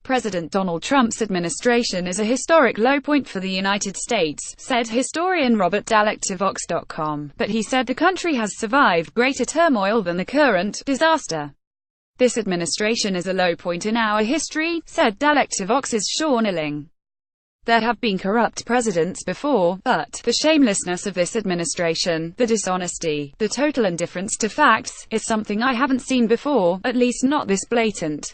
President Donald Trump's administration is a historic low point for the United States, said historian Robert Dallek to Vox.com, but he said the country has survived greater turmoil than the current disaster. This administration is a low point in our history, said Dallek to Vox's Sean Illing. There have been corrupt presidents before, but the shamelessness of this administration, the dishonesty, the total indifference to facts, is something I haven't seen before, at least not this blatant.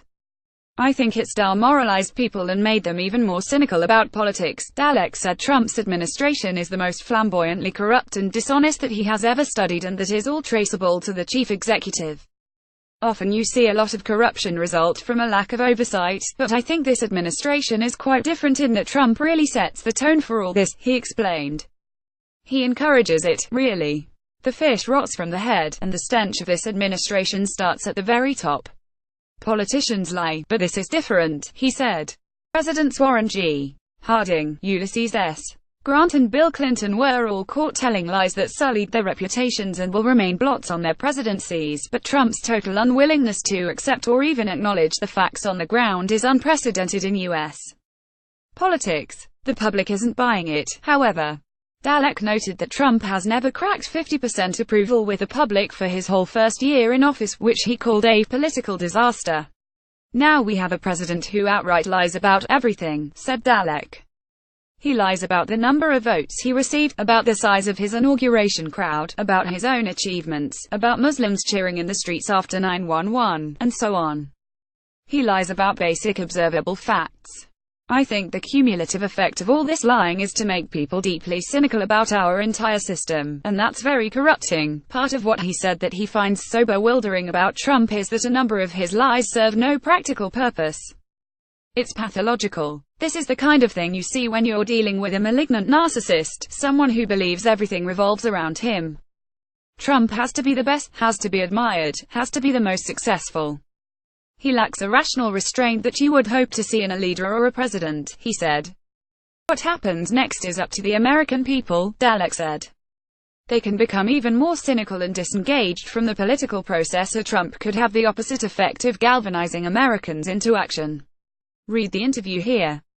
I think it's demoralized people and made them even more cynical about politics. Dallek said Trump's administration is the most flamboyantly corrupt and dishonest that he has ever studied, and that is all traceable to the chief executive. Often you see a lot of corruption result from a lack of oversight, but I think this administration is quite different in that Trump really sets the tone for all this, he explained. He encourages it, really. The fish rots from the head, and the stench of this administration starts at the very top. Politicians lie, but this is different, he said. Presidents Warren G. Harding, Ulysses S. Grant and Bill Clinton were all caught telling lies that sullied their reputations and will remain blots on their presidencies, but Trump's total unwillingness to accept or even acknowledge the facts on the ground is unprecedented in U.S. politics. The public isn't buying it, however. Dallek noted that Trump has never cracked 50% approval with the public for his whole first year in office, which he called a political disaster. Now we have a president who outright lies about everything, said Dallek. He lies about the number of votes he received, about the size of his inauguration crowd, about his own achievements, about Muslims cheering in the streets after 9/11, and so on. He lies about basic observable facts. I think the cumulative effect of all this lying is to make people deeply cynical about our entire system, and that's very corrupting. Part of what he said that he finds so bewildering about Trump is that a number of his lies serve no practical purpose. It's pathological. This is the kind of thing you see when you're dealing with a malignant narcissist, someone who believes everything revolves around him. Trump has to be the best, has to be admired, has to be the most successful. He lacks a rational restraint that you would hope to see in a leader or a president, he said. What happens next is up to the American people, Dallek said. They can become even more cynical and disengaged from the political process, or Trump could have the opposite effect of galvanizing Americans into action. Read the interview here.